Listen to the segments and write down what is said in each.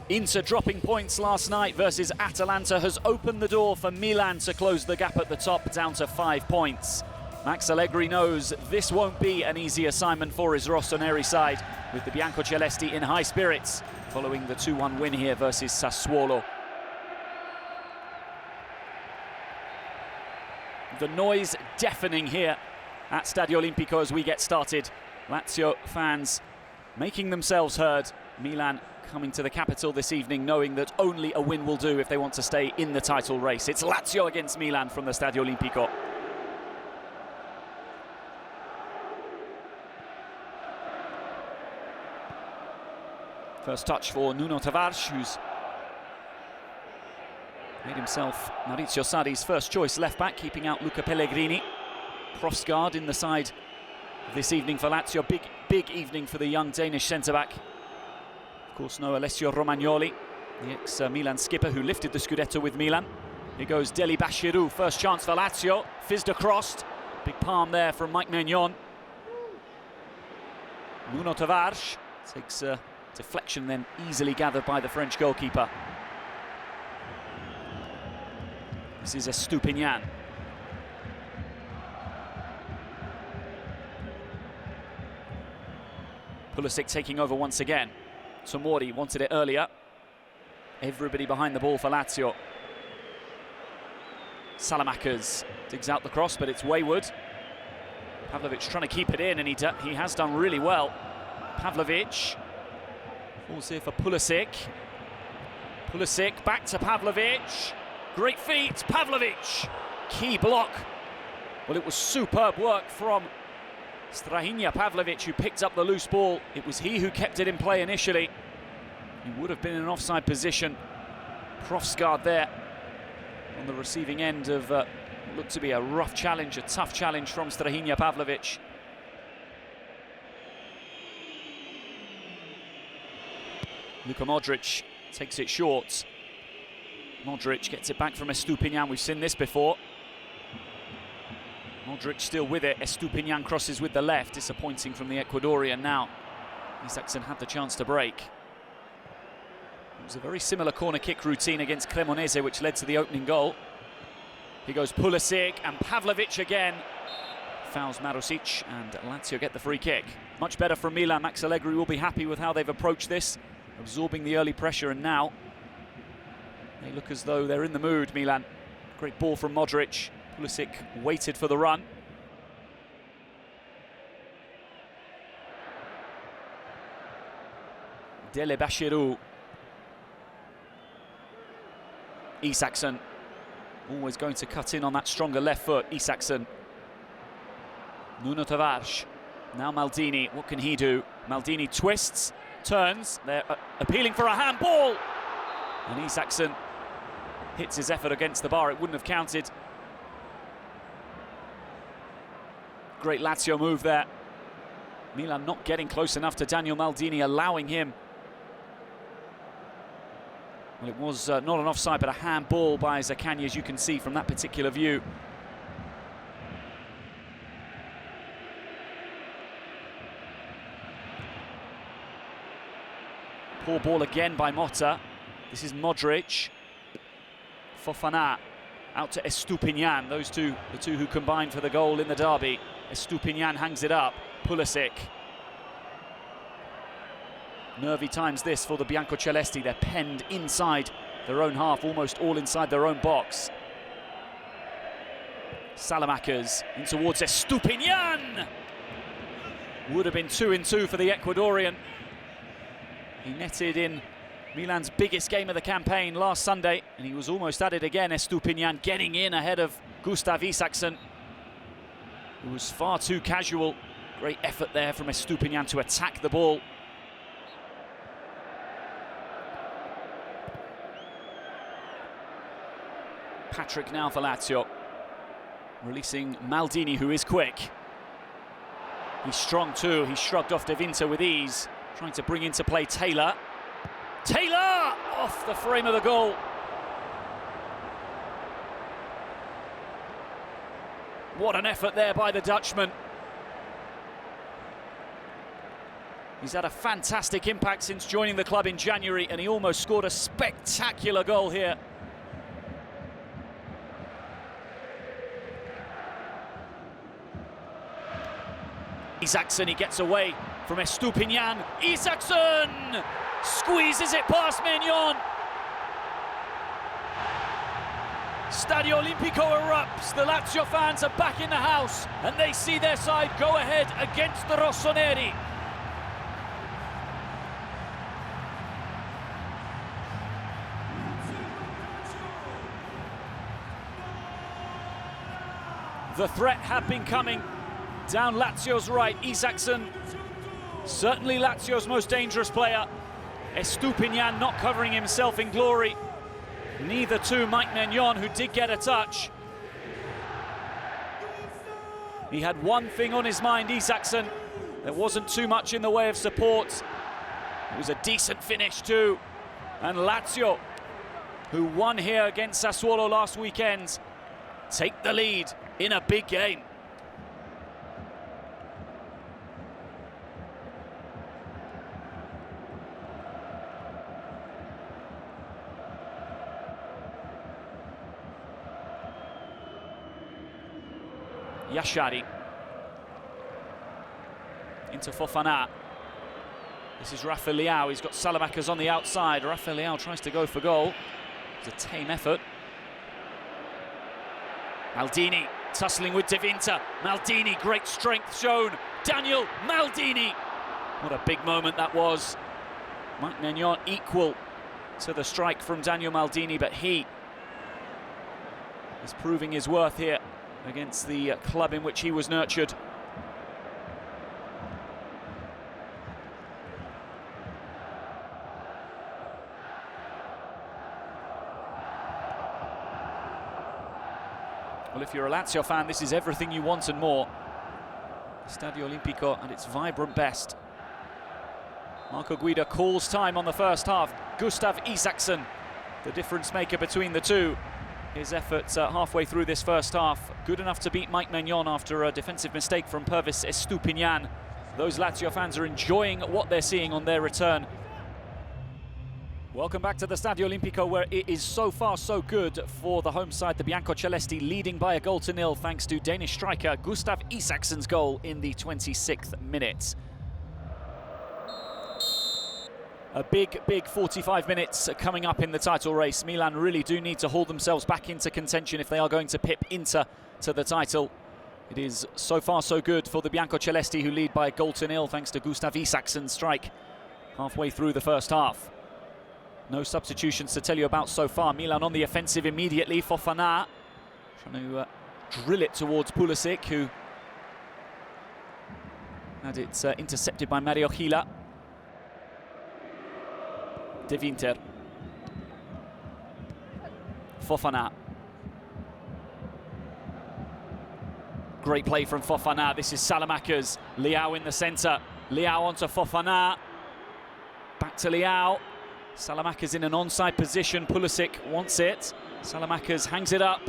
Inter dropping points last night versus Atalanta has opened the door for Milan to close the gap at the top down to 5 points. Max Allegri knows this won't be an easy assignment for his rossoneri side, with the biancocelesti in high spirits following the 2-1 win here versus Sassuolo. The noise deafening here at Stadio Olimpico as we get started. Lazio fans making themselves heard. Milan coming to the capital this evening knowing that only a win will do if they want to stay in the title race. It's Lazio against Milan from the Stadio Olimpico. First touch for Nuno Tavares, who's made himself Maurizio Sarri's first choice left-back, keeping out Luca Pellegrini. Profsgaard in the side this evening for Lazio. Big evening for the young Danish centre-back. Of course, no Alessio Romagnoli, the ex-Milan skipper who lifted the Scudetto with Milan. Here goes Deli Bashiru, first chance for Lazio. Fizzed across, big palm there from Mike Maignan. Nuno Tavares takes a deflection then easily gathered by the French goalkeeper. This is Estupinian. Pulisic taking over once again. Tomori wanted it earlier. Everybody behind the ball for Lazio. Salamakers digs out the cross, but it's wayward. Pavlovic trying to keep it in, and he has done really well. Pavlovic falls here for Pulisic. Pulisic back to Pavlovic. Great feet, Pavlovic. Key block. Well, it was superb work from Strahinja Pavlovic, who picked up the loose ball. It was he who kept it in play initially. He would have been in an offside position. Profsgaard there on the receiving end of what looked to be a rough challenge, a tough challenge from Strahinja Pavlovic. Luka Modric takes it short. Modric gets it back from Estupinian. We've seen this before. Modric still with it. Estupinian crosses with the left. Disappointing from the Ecuadorian now. Isaksen had the chance to break. It was a very similar corner kick routine against Cremonese, which led to the opening goal. Here goes Pulisic, and Pavlovic again fouls Marusic, and Lazio get the free kick. Much better from Milan. Max Allegri will be happy with how they've approached this, absorbing the early pressure, and now they look as though they're in the mood, Milan. Great ball from Modric. Pulisic waited for the run. Dele Bashiru. Isaksen. Always going to cut in on that stronger left foot. Isaksen. Nuno Tavares. Now Maldini. What can he do? Maldini twists, turns. They're appealing for a handball. And Isaksen hits his effort against the bar. It wouldn't have counted. Great Lazio move there. Milan not getting close enough to Daniel Maldini, allowing him. Well, it was not an offside, but a handball by Zaccagni, as you can see from that particular view. Poor ball again by Motta. This is Modric. Fofana out to Estupinian. Those two, the two who combined for the goal in the derby. Estupinian hangs it up. Pulisic. Nervy times this for the biancocelesti. They're penned inside their own half, almost all inside their own box. Salamakers in towards Estupinian. Would have been 2-2 for the Ecuadorian. He netted in Milan's biggest game of the campaign last Sunday, and he was almost at it again. Estupinian getting in ahead of Gustav Isaksen, who was far too casual. Great effort there from Estupinian to attack the ball. Patrick now for Lazio, releasing Maldini, who is quick. He's strong too. He shrugged off De Vinter with ease, trying to bring into play Taylor. Taylor off the frame of the goal. What an effort there by the Dutchman. He's had a fantastic impact since joining the club in January, and he almost scored a spectacular goal here. Isaksen, he gets away from Estupinian. Isaksen squeezes it past Maignan. Stadio Olimpico erupts. The Lazio fans are back in the house, and they see their side go ahead against the Rossoneri. The threat had been coming. Down Lazio's right, Isaksen, certainly Lazio's most dangerous player. Estupinian not covering himself in glory. Neither to Mike Maignan, who did get a touch. He had one thing on his mind, Isaksen. There wasn't too much in the way of support. It was a decent finish too. And Lazio, who won here against Sassuolo last weekend, take the lead in a big game. Yashari into Fofana. This is Rafael Leao. He's got Salamakers on the outside. Rafael Leao tries to go for goal. It's a tame effort. Maldini tussling with De Vinter. Maldini, great strength shown. Daniel Maldini. What a big moment that was. Mike Maignan equal to the strike from Daniel Maldini, but he is proving his worth here against the club in which he was nurtured. Well, if you're a Lazio fan, this is everything you want and more. Stadio Olimpico at its vibrant best. Marco Guida calls time on the first half. Gustav Isaksen, the difference maker between the two. His efforts halfway through this first half, good enough to beat Mike Maignan after a defensive mistake from Pervis Estupinian. Those Lazio fans are enjoying what they're seeing on their return. Welcome back to the Stadio Olimpico, where it is so far so good for the home side. The Biancocelesti leading by a goal to nil thanks to Danish striker Gustav Isaksen's goal in the 26th minute. A big 45 minutes coming up in the title race. Milan really do need to haul themselves back into contention if they are going to pip Inter to the title. It is so far so good for the Biancocelesti, who lead by a goal to nil thanks to Gustav Isaksen's strike halfway through the first half. No substitutions to tell you about so far. Milan on the offensive immediately. Fofana trying to drill it towards Pulisic, who had it intercepted by Mario Gila. De Vinter. Fofana. Great play from Fofana. This is Salamakers. Leao in the centre. Leao onto Fofana. Back to Leao. Salamakers in an onside position. Pulisic wants it. Salamakers hangs it up.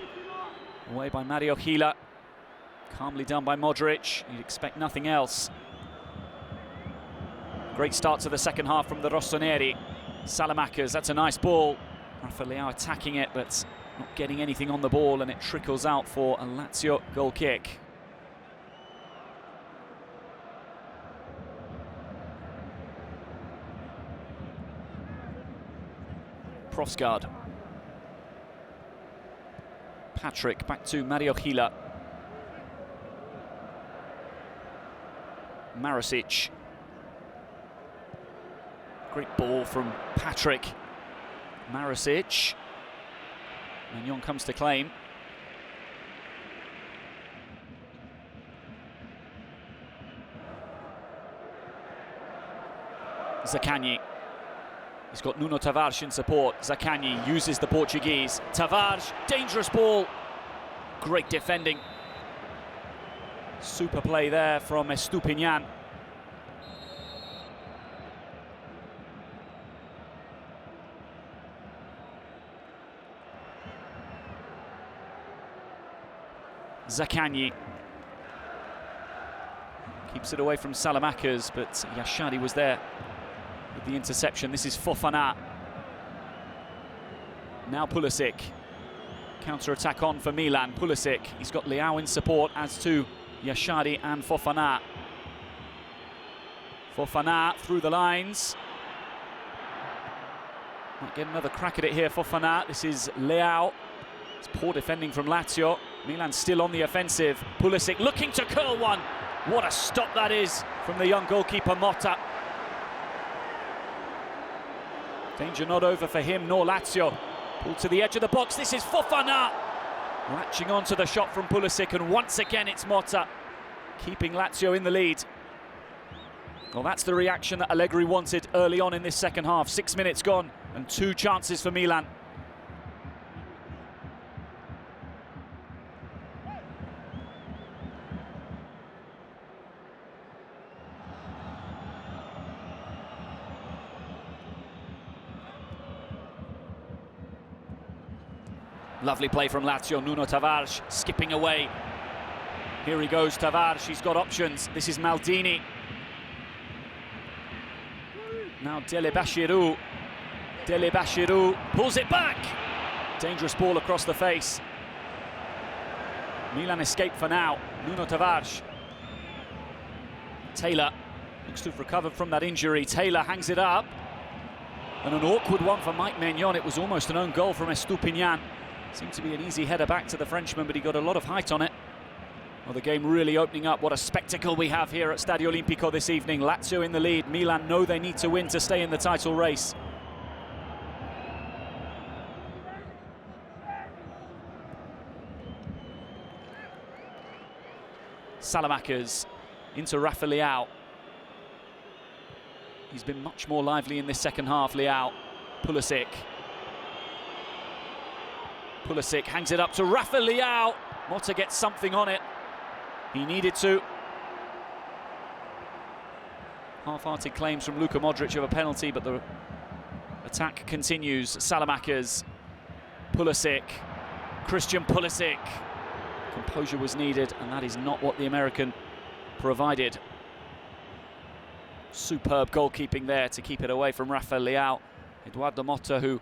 Away by Mario Gila. Calmly done by Modric. You'd expect nothing else. Great start to the second half from the Rossoneri. Salamakers, that's a nice ball. Rafael Leao attacking it, but not getting anything on the ball, and it trickles out for a Lazio goal kick. Prosgard. Patrick back to Mario Gila. Marasic. Great ball from Patrick. Marasic. Maignan comes to claim. Zaccagni. He's got Nuno Tavares in support. Zaccagni uses the Portuguese. Tavares, dangerous ball. Great defending. Super play there from Estupinian. Zaccagni. Keeps it away from Salamakers, but Yashadi was there with the interception. This is Fofana. Now Pulisic. Counter-attack on for Milan. Pulisic, he's got Leao in support, as to Yashadi and Fofana. Fofana through the lines. Might get another crack at it here, Fofana. This is Leao. It's poor defending from Lazio. Milan still on the offensive. Pulisic looking to curl one. What a stop that is from the young goalkeeper Motta. Danger not over for him nor Lazio. Pulled to the edge of the box. This is Fofana. Latching onto the shot from Pulisic, and once again it's Motta keeping Lazio in the lead. Well, that's the reaction that Allegri wanted early on in this second half. 6 minutes gone and 2 chances for Milan. Lovely play from Lazio. Nuno Tavares skipping away. Here he goes, Tavares. He's got options. This is Maldini. Now Dele Bashiru. Dele Bashiru pulls it back. Dangerous ball across the face. Milan escape for now. Nuno Tavares. Taylor looks to have recovered from that injury. Taylor hangs it up. And an awkward one for Mike Maignan. It was almost an own goal from Estupiñán. Seemed to be an easy header back to the Frenchman, but he got a lot of height on it. Well, the game really opening up. What a spectacle we have here at Stadio Olimpico this evening. Lazio in the lead. Milan know they need to win to stay in the title race. Salamakers into Rafa Leao. He's been much more lively in this second half, Leao. Pulisic. Pulisic hangs it up to Rafa Leao. Motta gets something on it. He needed to. Half-hearted claims from Luka Modric of a penalty, but the attack continues. Salamakers. Pulisic. Christian Pulisic. Composure was needed, and that is not what the American provided. Superb goalkeeping there to keep it away from Rafa Leao. Eduardo Motta, who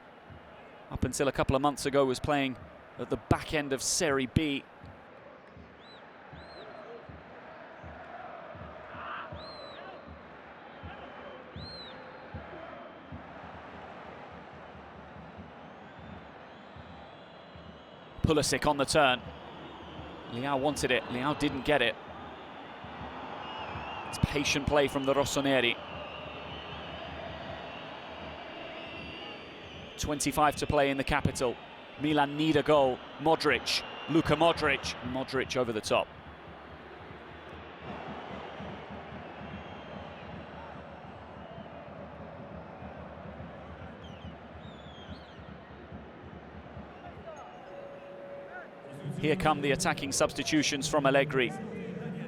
up until a couple of months ago was playing at the back end of Serie B. Pulisic on the turn. Leao wanted it, Leao didn't get it. It's patient play from the Rossoneri. 25 to play in the capital. Milan need a goal. Modric, Luka Modric. Modric over the top. Here come the attacking substitutions from Allegri.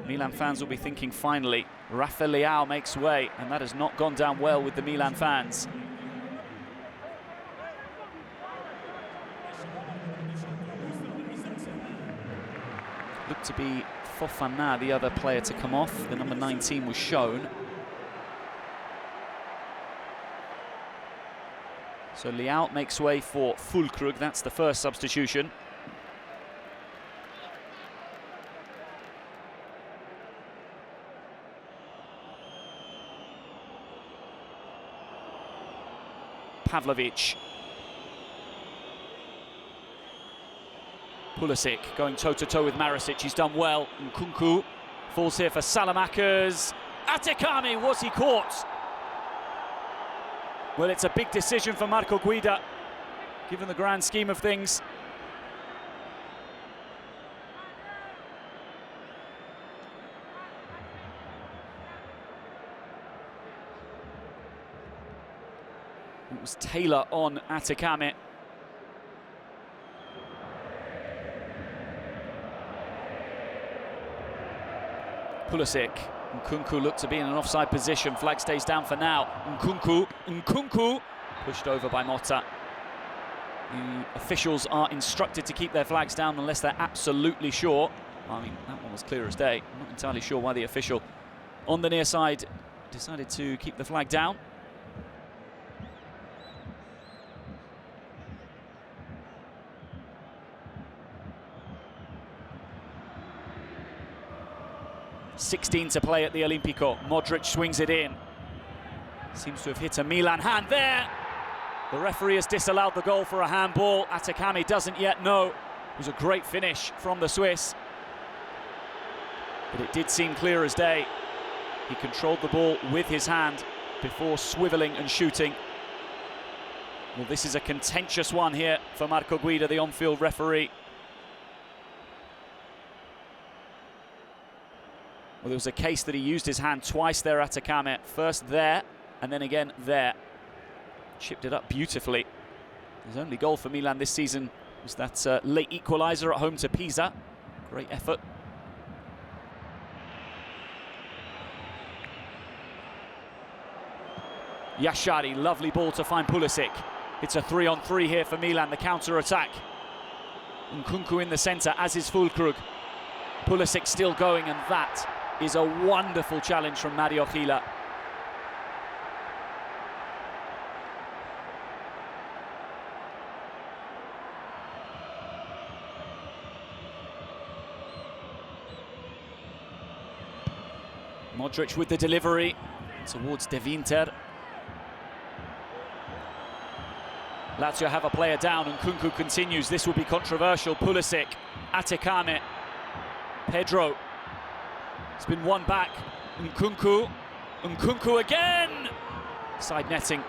Milan fans will be thinking, finally, Rafa Leao makes way, and that has not gone down well with the Milan fans. Looked to be Fofana, the other player to come off. The number 19 was shown. So Leao makes way for Füllkrug. That's the first substitution. Pavlovic. Pulisic going toe-to-toe with Marasic. He's done well. Nkunku falls here for Salamakers. Atekami, was he caught? Well, it's a big decision for Marco Guida, given the grand scheme of things. It was Taylor on Atekami. Pulisic. Nkunku looked to be in an offside position. Flag stays down for now. Nkunku pushed over by Motta. The officials are instructed to keep their flags down unless they're absolutely sure. I mean, that one was clear as day. I'm not entirely sure why the official on the near side decided to keep the flag down. .16 to play at the Olimpico. Modric swings it in. Seems to have hit a Milan hand there. The referee has disallowed the goal for a handball. Atakame doesn't yet know. It was a great finish from the Swiss. But it did seem clear as day. He controlled the ball with his hand before swiveling and shooting. Well, this is a contentious one here for Marco Guida, the on-field referee. Well, there was a case that he used his hand twice there, Atakame. First there, and then again there. Chipped it up beautifully. His only goal for Milan this season was that late equaliser at home to Pisa. Great effort. Yashari, lovely ball to find Pulisic. It's a 3-on-3 here for Milan, the counter-attack. Nkunku in the centre, as is Fulkrug. Pulisic still going, and that is a wonderful challenge from Mario Gila. Modric with the delivery towards De Winter. Lazio have a player down, and Nkunku continues. This will be controversial. Pulisic, Atakame, Pedro. It's been won back. Nkunku again! Side netting.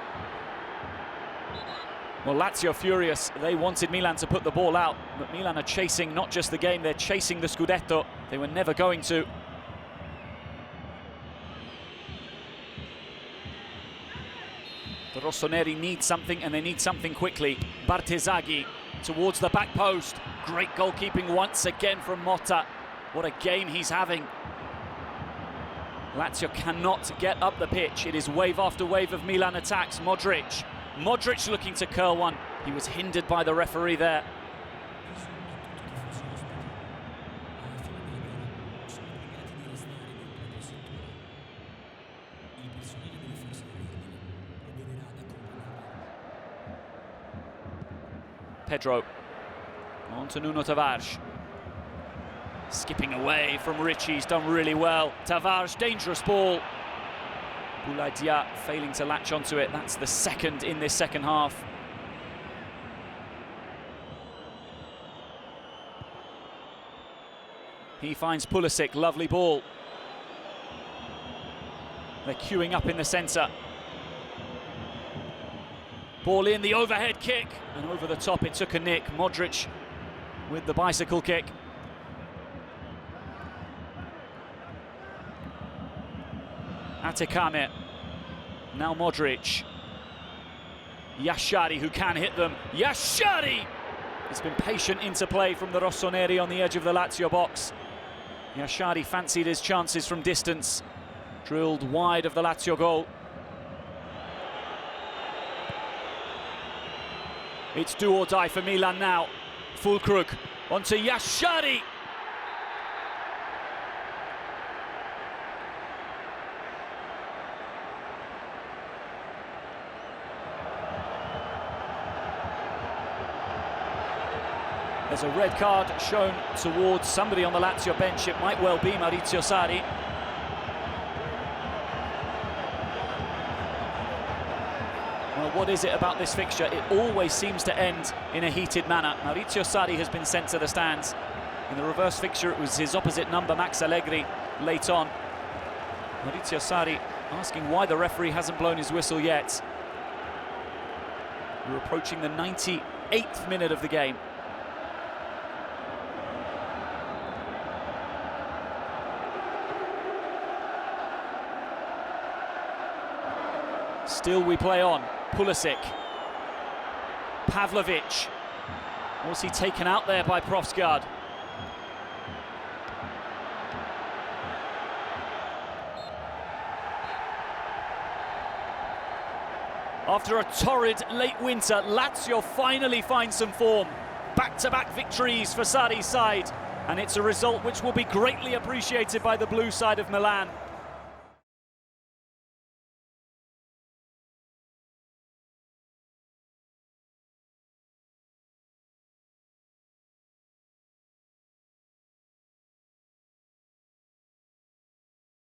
Well, Lazio furious. They wanted Milan to put the ball out, but Milan are chasing not just the game, they're chasing the Scudetto. They were never going to. The Rossoneri need something, and they need something quickly. Bartesaghi towards the back post. Great goalkeeping once again from Motta. What a game he's having. Lazio cannot get up the pitch. It is wave after wave of Milan attacks. Modric looking to curl one. He was hindered by the referee there. Pedro on to Nuno Tavares. Skipping away from Ricci, he's done really well. Tavares, dangerous ball. Boulaye Dia failing to latch onto it. That's the second in this second half. He finds Pulisic, lovely ball. They're queuing up in the centre. Ball in, the overhead kick, and over the top it took a nick. Modric with the bicycle kick. Atakame, now Modric. Yashari, who can hit them. Yashari! It's been patient interplay from the Rossoneri on the edge of the Lazio box. Yashari fancied his chances from distance. Drilled wide of the Lazio goal. It's do or die for Milan now. Fulkrug onto Yashari. There's a red card shown towards somebody on the Lazio bench. It might well be Maurizio Sarri. Well, what is it about this fixture? It always seems to end in a heated manner. Maurizio Sarri has been sent to the stands. In the reverse fixture, it was his opposite number, Max Allegri, late on. Maurizio Sarri asking why the referee hasn't blown his whistle yet. We're approaching the 98th minute of the game. Still we play on. Pulisic. Pavlovic. Was he taken out there by Profsgaard? After a torrid late winter, Lazio finally find some form. Back-to-back victories for Sarri's side, and it's a result which will be greatly appreciated by the blue side of Milan.